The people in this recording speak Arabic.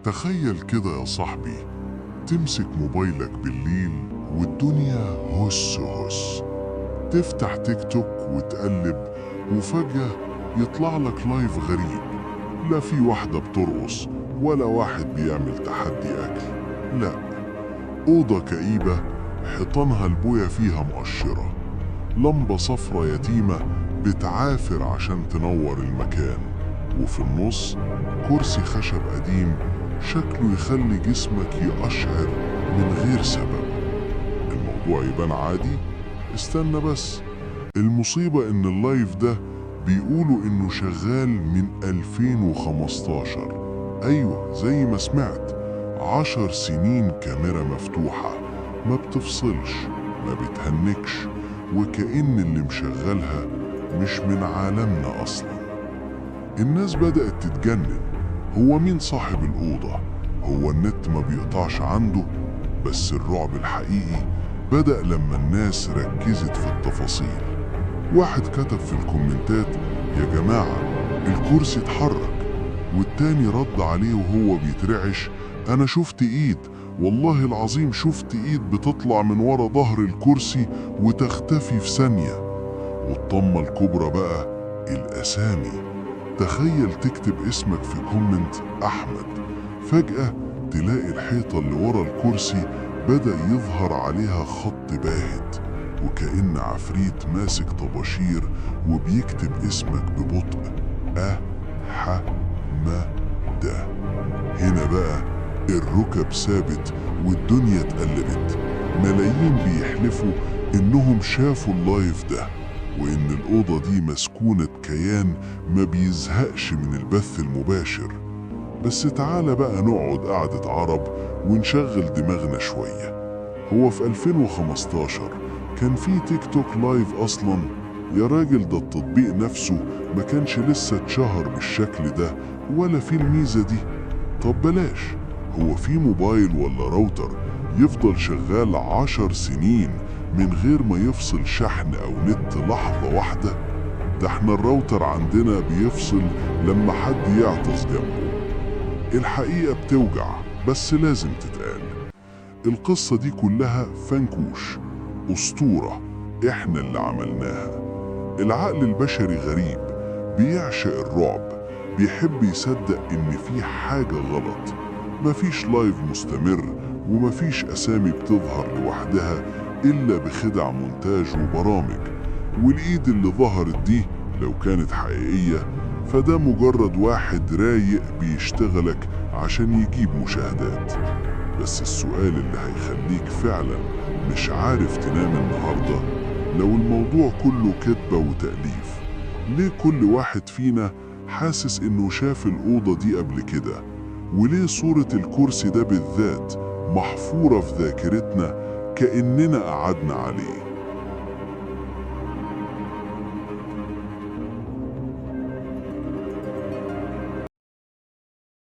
تخيل كده يا صاحبي، تمسك موبايلك بالليل والدنيا هس هس، تفتح تيك توك وتقلب، وفجأة يطلع لك لايف غريب. لا في واحدة بترقص ولا واحد بيعمل تحدي أكل، لا، أوضة كئيبة حيطانها البوية فيها مقشرة، لمبة صفرة يتيمة بتعافر عشان تنور المكان، وفي النص كرسي خشب قديم شكله يخلي جسمك يقشعر من غير سبب. الموضوع يبان عادي؟ استنى بس، المصيبة إن اللايف ده بيقولوا إنه شغال من 2015. أيوة زي ما سمعت، 10 سنين كاميرا مفتوحة ما بتفصلش ما بتهنكش، وكأن اللي مشغلها مش من عالمنا أصلا. الناس بدأت تتجنن، هو مين صاحب الأوضة؟ هو النت ما بيقطعش عنده؟ بس الرعب الحقيقي بدأ لما الناس ركزت في التفاصيل. واحد كتب في الكومنتات: يا جماعة الكرسي اتحرك، والتاني رد عليه وهو بيترعش: أنا شفت إيد، والله العظيم شفت إيد بتطلع من ورا ظهر الكرسي وتختفي في ثانية. والطمة الكبرى بقى الأسامي. تخيل تكتب اسمك في كومنت أحمد، فجأة تلاقي الحيطة اللي ورا الكرسي بدأ يظهر عليها خط باهت، وكأن عفريت ماسك طباشير وبيكتب اسمك ببطء: أحمد. هنا بقى الركب ثابت والدنيا اتقلبت. ملايين بيحلفوا إنهم شافوا اللايف ده، وإن الأوضة دي مسكونة كيان ما بيزهقش من البث المباشر. بس تعالى بقى نقعد قعدة عرب ونشغل دماغنا شوية. هو في 2015 كان في تيك توك لايف أصلا؟ يا راجل ده التطبيق نفسه ما كانش لسه اتشهر بالشكل ده ولا في الميزة دي. طب بلاش، هو في موبايل ولا راوتر يفضل شغال 10 سنين من غير ما يفصل شحن أو نت لحظة واحدة؟ ده احنا الراوتر عندنا بيفصل لما حد يعطس جنبه. الحقيقة بتوجع بس لازم تتقال. القصة دي كلها فنكوش، أسطورة احنا اللي عملناها. العقل البشري غريب، بيعشق الرعب، بيحب يصدق إن في حاجة غلط. مفيش لايف مستمر ومفيش أسامي بتظهر لوحدها إلا بخدع مونتاج وبرامج. والإيد اللي ظهرت دي لو كانت حقيقية فده مجرد واحد رايق بيشتغلك عشان يجيب مشاهدات. بس السؤال اللي هيخليك فعلا مش عارف تنام النهاردة: لو الموضوع كله كذبة وتأليف، ليه كل واحد فينا حاسس إنه شاف الأوضة دي قبل كده؟ وليه صورة الكرسي ده بالذات محفورة في ذاكرتنا كأننا قعدنا عليه؟